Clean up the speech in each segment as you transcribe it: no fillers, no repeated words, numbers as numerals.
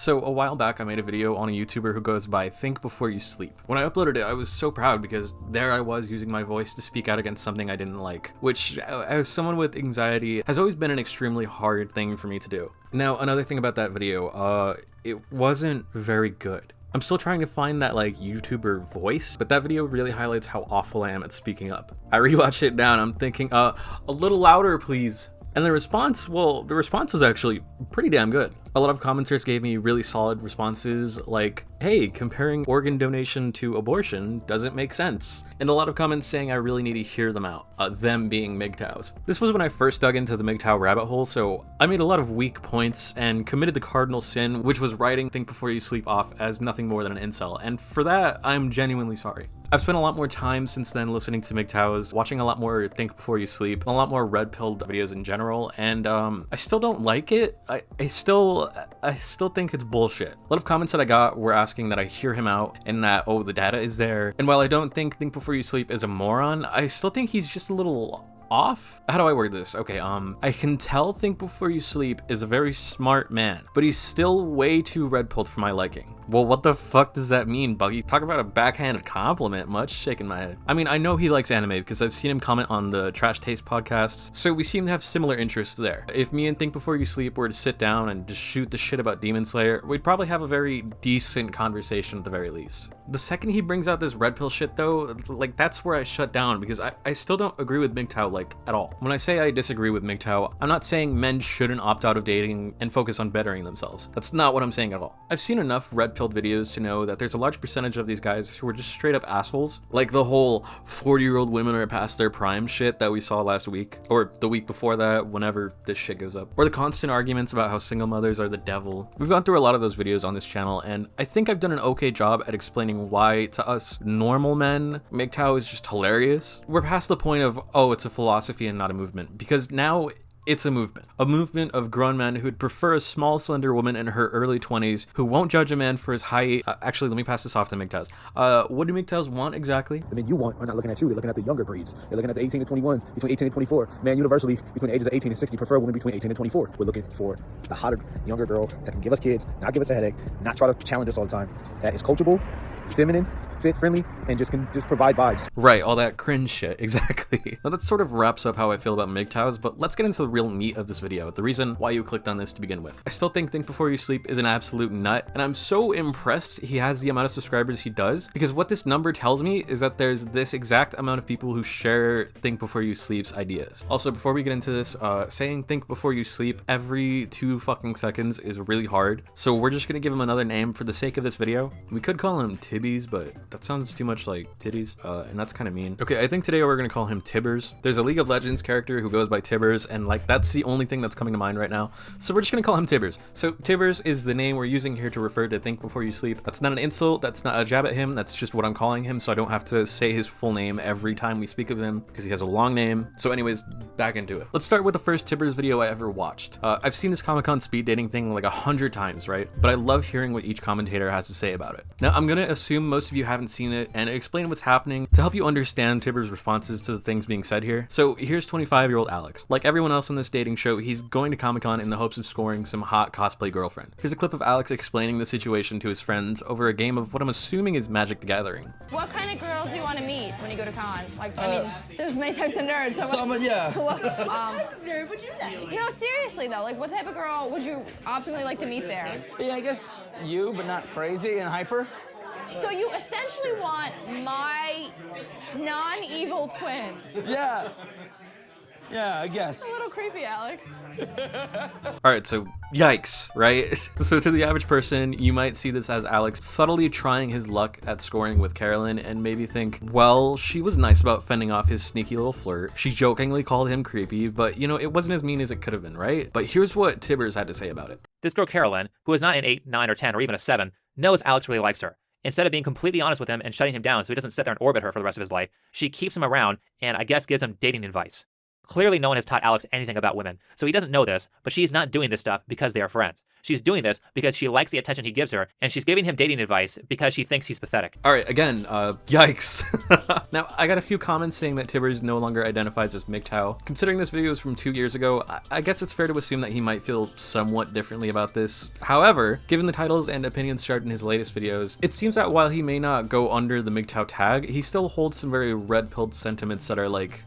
So a while back, I made a video on a YouTuber who goes by ThinkBeforeYouSleep. When I uploaded it, I was so proud because there I was using my voice to speak out against something I didn't like, which, as someone with anxiety, has always been an extremely hard thing for me to do. Now, another thing about that video, it wasn't very good. I'm still trying to find that YouTuber voice, but that video really highlights how awful I am at speaking up. I rewatched it now and I'm thinking, a little louder, please. And the response was actually pretty damn good. A lot of commenters gave me really solid responses like, hey, comparing organ donation to abortion doesn't make sense. And a lot of comments saying I really need to hear them out, them being MGTOWs. This was when I first dug into the MGTOW rabbit hole, so I made a lot of weak points and committed the cardinal sin, which was writing Think Before You Sleep off as nothing more than an incel. And for that, I'm genuinely sorry. I've spent a lot more time since then listening to MGTOWs, watching a lot more Think Before You Sleep, and a lot more red-pilled videos in general, and I still don't like it. I still think it's bullshit. A lot of comments that I got were asking that I hear him out and that, oh, the data is there. And while I don't think Before You Sleep is a moron, I still think he's just a little off? How do I word this? Okay, I can tell Think Before You Sleep is a very smart man, but he's still way too red-pilled for my liking. Well, what the fuck does that mean, Buggy? Talk about a backhanded compliment. Much shaking my head. I mean, I know he likes anime because I've seen him comment on the Trash Taste podcasts, so we seem to have similar interests there. If me and Think Before You Sleep were to sit down and just shoot the shit about Demon Slayer, we'd probably have a very decent conversation at the very least. The second he brings out this red pill shit though, that's where I shut down because I still don't agree with MGTOW at all. When I say I disagree with MGTOW, I'm not saying men shouldn't opt out of dating and focus on bettering themselves. That's not what I'm saying at all. I've seen enough red-pilled videos to know that there's a large percentage of these guys who are just straight up assholes. Like the whole 40-year-old women are past their prime shit that we saw last week, or the week before that, whenever this shit goes up. Or the constant arguments about how single mothers are the devil. We've gone through a lot of those videos on this channel, and I think I've done an okay job at explaining why, to us normal men, MGTOW is just hilarious. We're past the point of, oh, it's a philosophy and not a movement, because now it's a movement of grown men who'd prefer a small, slender woman in her early 20s who won't judge a man for his height. Actually, let me pass this off to MGTOWs. What do MGTOWs want exactly? The men you want are not looking at you, they're looking at the younger breeds. They're looking at the 18 to 21s, between 18 and 24. Man, universally, between the ages of 18 and 60, prefer women between 18 and 24. We're looking for the hotter, younger girl that can give us kids, not give us a headache, not try to challenge us all the time, that is coachable, feminine, fit friendly, and can provide vibes. Right, all that cringe shit, exactly. Now that sort of wraps up how I feel about MGTOWs, but let's get into the real meat of this video, the reason why you clicked on this to begin with. I still think Before You Sleep is an absolute nut, and I'm so impressed he has the amount of subscribers he does, because what this number tells me is that there's this exact amount of people who share Before You Sleep's ideas. Also, before we get into this, saying Before You Sleep every 2 fucking seconds is really hard, so we're just gonna give him another name for the sake of this video. We could call him Tibby's, but that sounds too much like titties, and that's kind of mean. Okay, I think today we're gonna call him Tibbers. There's a League of Legends character who goes by Tibbers, and that's the only thing that's coming to mind right now. So we're just gonna call him Tibbers. So Tibbers is the name we're using here to refer to Think Before You Sleep. That's not an insult, that's not a jab at him, that's just what I'm calling him, so I don't have to say his full name every time we speak of him, because he has a long name. So anyways, back into it. Let's start with the first Tibbers video I ever watched. I've seen this Comic-Con speed dating thing 100 times, right? But I love hearing what each commentator has to say about it. Now, I'm gonna assume most of you haven't seen it and explain what's happening to help you understand Tibbers' responses to the things being said here. So here's 25-year-old Alex. Like everyone else on this dating show, he's going to Comic-Con in the hopes of scoring some hot cosplay girlfriend. Here's a clip of Alex explaining the situation to his friends over a game of what I'm assuming is Magic the Gathering. What kind of girl do you want to meet when you go to con? I mean, there's many types of nerds. Yeah. What type of nerd would you like? No, seriously though, what type of girl would you optimally like to meet there? Yeah, I guess you, but not crazy and hyper. So you essentially want my non-evil twin. Yeah. Yeah, I guess. A little creepy, Alex. All right, so yikes, right? So to the average person, you might see this as Alex subtly trying his luck at scoring with Carolyn and maybe think, well, she was nice about fending off his sneaky little flirt. She jokingly called him creepy, but it wasn't as mean as it could have been, right? But here's what Tibbers had to say about it. This girl Carolyn, who is not an 8, 9, or 10, or even a 7, knows Alex really likes her. Instead of being completely honest with him and shutting him down so he doesn't sit there and orbit her for the rest of his life, she keeps him around and I guess gives him dating advice. Clearly, no one has taught Alex anything about women, so he doesn't know this, but she's not doing this stuff because they are friends. She's doing this because she likes the attention he gives her, and she's giving him dating advice because she thinks he's pathetic. All right, again, yikes. Now, I got a few comments saying that Tibbers no longer identifies as MGTOW. Considering this video is from 2 years ago, I guess it's fair to assume that he might feel somewhat differently about this. However, given the titles and opinions shared in his latest videos, it seems that while he may not go under the MGTOW tag, he still holds some very red-pilled sentiments that are like,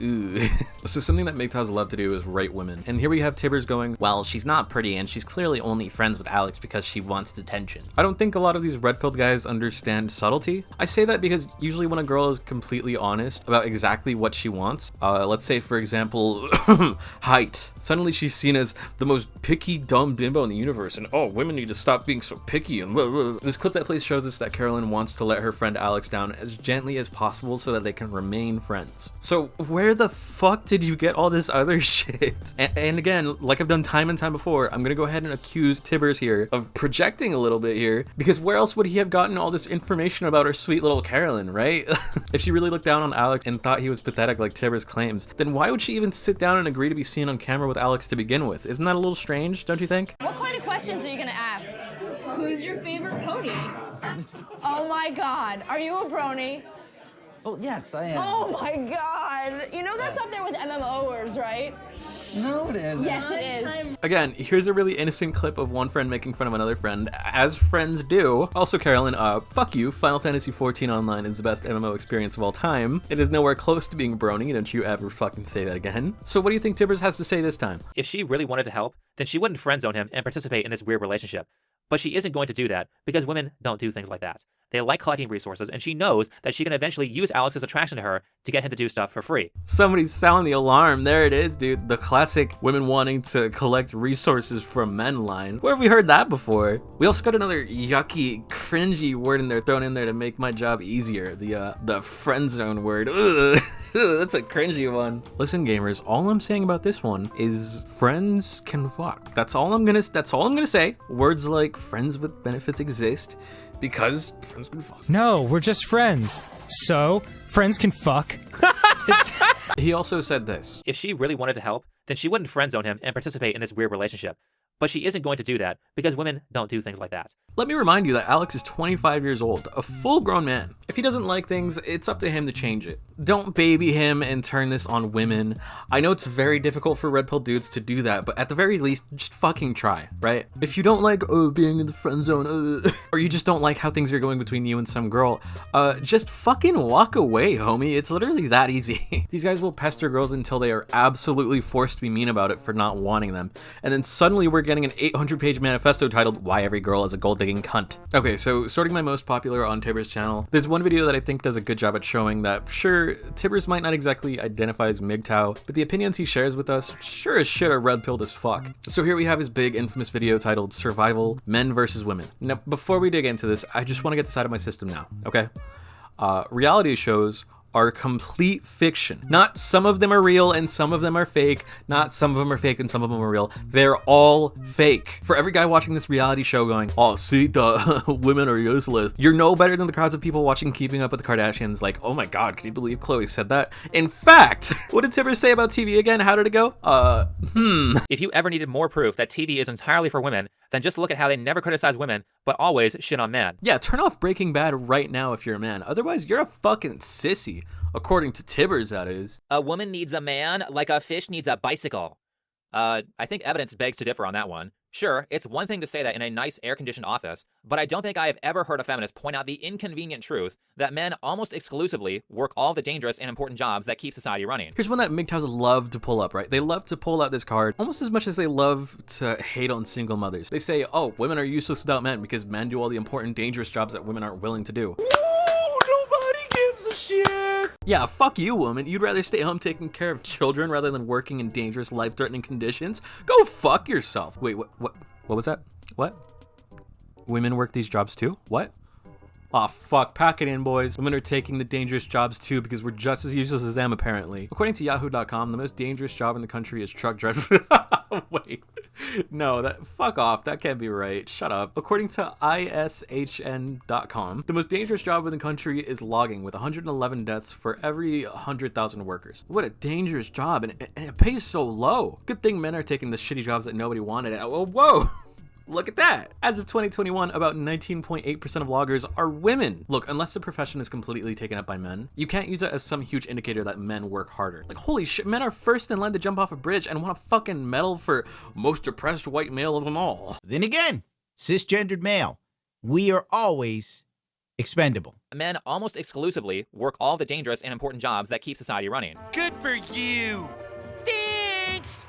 ooh. So something that MGTOWs love to do is rate women. And here we have Tibbers going, well, she's not pretty and she's clearly only friends with Alex because she wants attention. I don't think a lot of these red-pilled guys understand subtlety. I say that because usually when a girl is completely honest about exactly what she wants, let's say for example, height, suddenly she's seen as the most picky dumb bimbo in the universe and oh, women need to stop being so picky and blah, blah, blah. This clip that plays shows us that Carolyn wants to let her friend Alex down as gently as possible so that they can remain friends. So where the fuck did you get all this other shit? And again, like I've done time and time before, I'm gonna go ahead and accuse Tibbers here of projecting a little bit here, because where else would he have gotten all this information about her sweet little Carolyn, right? If she really looked down on Alex and thought he was pathetic like Tibbers claims, then why would she even sit down and agree to be seen on camera with Alex to begin with? Isn't that a little strange, don't you think? What kind of questions are you gonna ask? Who's your favorite pony? Oh my God, are you a brony? Well, yes, I am. Oh my God. You know that's up there with MMOers, right? No, it isn't. Yes, it is. Again, here's a really innocent clip of one friend making fun of another friend, as friends do. Also, Carolyn, fuck you. Final Fantasy XIV Online is the best MMO experience of all time. It is nowhere close to being brony. Don't you ever fucking say that again. So what do you think Tibbers has to say this time? If she really wanted to help, then she wouldn't friend zone him and participate in this weird relationship. But she isn't going to do that because women don't do things like that. They like collecting resources, and she knows that she can eventually use Alex's attraction to her to get him to do stuff for free. Somebody's sounding the alarm. There it is, dude. The classic women wanting to collect resources from men line. Where have we heard that before? We also got another yucky, cringy word in there thrown in there to make my job easier. The friend zone word. Ugh. That's a cringy one. Listen, gamers, all I'm saying about this one is friends can fuck. That's all I'm gonna say. Words like friends with benefits exist because friends can fuck. No, we're just friends. So, friends can fuck. He also said this. If she really wanted to help, then she wouldn't friend zone him and participate in this weird relationship. But she isn't going to do that because women don't do things like that. Let me remind you that Alex is 25 years old, a full-grown man. If he doesn't like things, it's up to him to change it. Don't baby him and turn this on women. I know it's very difficult for red pill dudes to do that, but at the very least, just fucking try, right? If you don't like, being in the friend zone, or you just don't like how things are going between you and some girl, just fucking walk away, homie. It's literally that easy. These guys will pester girls until they are absolutely forced to be mean about it for not wanting them. And then suddenly we're getting an 800-page manifesto titled, Why Every Girl is a Gold-Digging Cunt. Okay, so sorting my most popular on Tibbers' channel, there's one video that I think does a good job at showing that, sure, Tibbers might not exactly identify as MGTOW, but the opinions he shares with us sure as shit are red-pilled as fuck. So here we have his big infamous video titled Survival, Men versus Women. Now, before we dig into this, I just want to get this out of my system now, okay? Reality shows are complete fiction. Not some of them are real and some of them are fake. Not some of them are fake and some of them are real. They're all fake. For every guy watching this reality show going, oh, see, the women are useless, you're no better than the crowds of people watching Keeping Up with the Kardashians like, oh my god, can you believe Khloe said that? In fact, what did Tibbers say about TV again? How did it go? If you ever needed more proof that TV is entirely for women, then just look at how they never criticize women, but always shit on men. Yeah, turn off Breaking Bad right now if you're a man. Otherwise, you're a fucking sissy. According to Tibbers, that is. A woman needs a man like a fish needs a bicycle. I think evidence begs to differ on that one. Sure, it's one thing to say that in a nice air-conditioned office, but I don't think I have ever heard a feminist point out the inconvenient truth that men almost exclusively work all the dangerous and important jobs that keep society running. Here's one that MGTOWs love to pull up, right? They love to pull out this card almost as much as they love to hate on single mothers. They say, oh, women are useless without men because men do all the important, dangerous jobs that women aren't willing to do. Nobody gives a shit. Yeah, fuck you, woman. You'd rather stay home taking care of children rather than working in dangerous, life-threatening conditions? Go fuck yourself. Wait, what was that? What? Women work these jobs too? What? Aw, fuck, pack it in, boys. Women are taking the dangerous jobs too because we're just as useless as them, apparently. According to yahoo.com, the most dangerous job in the country is truck driver. Wait, No, fuck off. That can't be right. Shut up. According to ISHN.com, the most dangerous job in the country is logging, with 111 deaths for every 100,000 workers. What a dangerous job, and it pays so low. Good thing men are taking the shitty jobs that nobody wanted. Whoa. Look at that. As of 2021, about 19.8% of loggers are women. Look, unless the profession is completely taken up by men, you can't use it as some huge indicator that men work harder. Like, holy shit, men are first in line to jump off a bridge and want a fucking medal for most depressed white male of them all. Then again, cisgendered male, we are always expendable. Men almost exclusively work all the dangerous and important jobs that keep society running. Good for you. Thanks.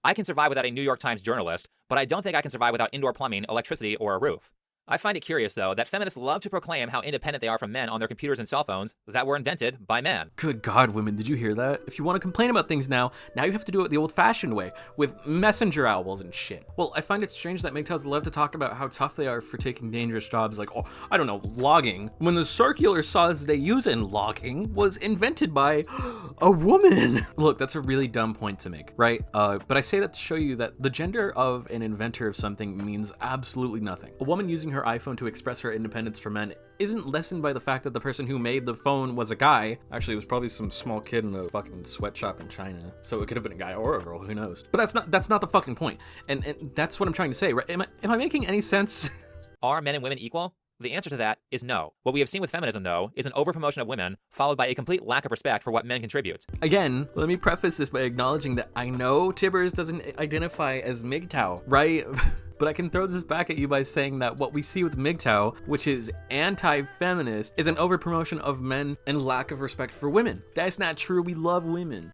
I can survive without a New York Times journalist, but I don't think I can survive without indoor plumbing, electricity, or a roof. I find it curious, though, that feminists love to proclaim how independent they are from men on their computers and cell phones that were invented by men. Good God, women, did you hear that? If you want to complain about things now you have to do it the old-fashioned way, with messenger owls and shit. Well, I find it strange that MGTOWs love to talk about how tough they are for taking dangerous jobs like, I don't know, logging, when the circular saws they use in logging was invented by a woman. Look, that's a really dumb point to make, right? But I say that to show you that the gender of an inventor of something means absolutely nothing. A woman using her iPhone to express her independence for men isn't lessened by the fact that the person who made the phone was a guy. Actually, it was probably some small kid in a fucking sweatshop in China. So it could have been a guy or a girl, who knows? But that's not the fucking point. And that's what I'm trying to say, right? Am I making any sense? Are men and women equal? The answer to that is no. What we have seen with feminism, though, is an overpromotion of women, followed by a complete lack of respect for what men contribute. Again, let me preface this by acknowledging that I know Tibbers doesn't identify as MGTOW, right? But I can throw this back at you by saying that what we see with MGTOW, which is anti-feminist, is an overpromotion of men and lack of respect for women. That's not true. We love women.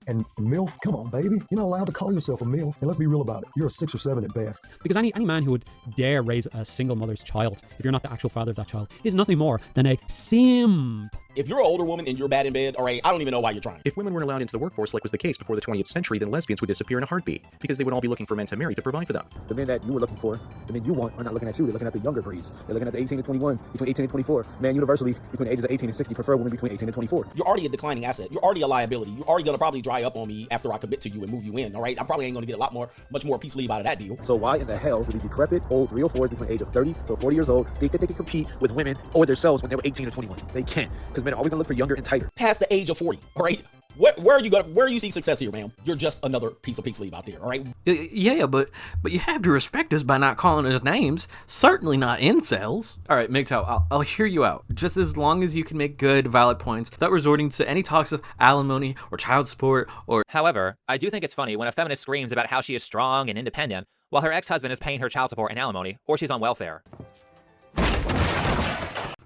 And MILF, come on, baby. You're not allowed to call yourself a MILF. And let's be real about it. You're a 6 or 7 at best. Because any man who would dare raise a single mother's child, if you're not the actual father of that child, is nothing more than a simp. If you're an older woman and you're bad in bed, all right, I don't even know why you're trying. If women weren't allowed into the workforce like was the case before the 20th century, then lesbians would disappear in a heartbeat, because they would all be looking for men to marry to provide for them. The men that you were looking for, the men you want, are not looking at you. They're looking at the younger breeds. They're looking at the 18 to 21s, between 18 and 24. Men universally, between the ages of 18 and 60, prefer women between 18 and 24. You're already a declining asset. You're already a liability. You're already gonna probably dry up on me after I commit to you and move you in, all right? I probably ain't gonna get much more peace leave out of that deal. So why in the hell do these decrepit, old 304s between the age of 30 to 40 years old think that they can compete with women or themselves when they were 18 or 21? They can't, because men are always gonna look for younger and tighter. Past the age of 40, all right? Where do you see success here, ma'am? You're just another piece of peace leave out there, all right? Yeah, but you have to respect us by not calling us names. Certainly not incels. All right, MGTOW, I'll hear you out. Just as long as you can make good, valid points without resorting to any talks of alimony or child support or... However, I do think it's funny when a feminist screams about how she is strong and independent while her ex-husband is paying her child support and alimony, or she's on welfare.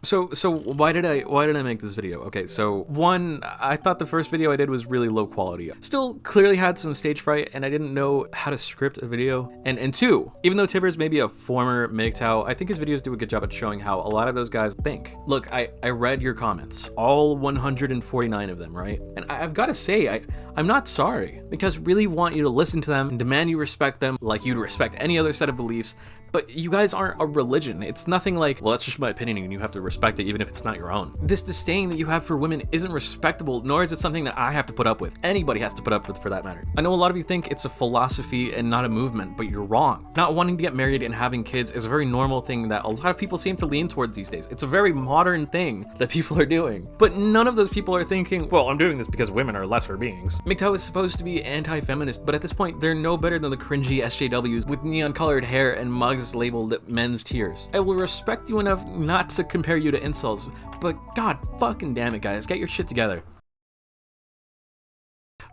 So why did I make this video? Okay, so one, I thought the first video I did was really low quality. Still clearly had some stage fright and I didn't know how to script a video. And two, even though Tibbers may be a former MGTOW, I think his videos do a good job at showing how a lot of those guys think. Look, I read your comments, all 149 of them, right? And I've got to say, I'm not sorry, because really want you to listen to them and demand you respect them like you'd respect any other set of beliefs. But you guys aren't a religion. It's nothing like, well, that's just my opinion and you have to respect it even if it's not your own. This disdain that you have for women isn't respectable, nor is it something that I have to put up with. Anybody has to put up with, for that matter. I know a lot of you think it's a philosophy and not a movement, but you're wrong. Not wanting to get married and having kids is a very normal thing that a lot of people seem to lean towards these days. It's a very modern thing that people are doing. But none of those people are thinking, well, I'm doing this because women are lesser beings. MGTOW is supposed to be anti-feminist, but at this point, they're no better than the cringy SJWs with neon-colored hair and mugs labeled men's tears. I will respect you enough not to compare you to incels, but god fucking damn it, guys, get your shit together.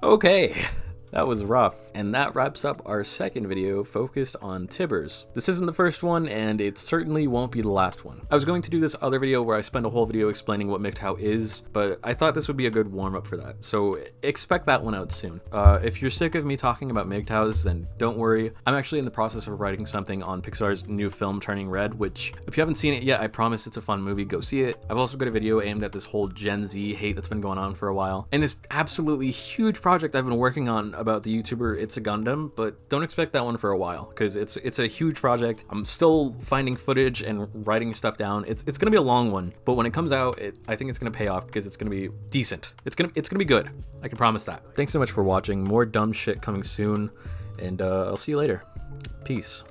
Okay. That was rough, and that wraps up our second video focused on Tibbers. This isn't the first one, and it certainly won't be the last one. I was going to do this other video where I spend a whole video explaining what MGTOW is, but I thought this would be a good warm-up for that, so expect that one out soon. If you're sick of me talking about MGTOWs, then don't worry. I'm actually in the process of writing something on Pixar's new film Turning Red, which, if you haven't seen it yet, I promise it's a fun movie, go see it. I've also got a video aimed at this whole Gen Z hate that's been going on for a while, and this absolutely huge project I've been working on about the YouTuber It's a Gundam, but don't expect that one for a while because it's a huge project. I'm still finding footage and writing stuff down. It's gonna be a long one, but when it comes out, I think it's gonna pay off because it's gonna be decent. It's gonna be good. I can promise that. Thanks so much for watching. More dumb shit coming soon, and I'll see you later. Peace.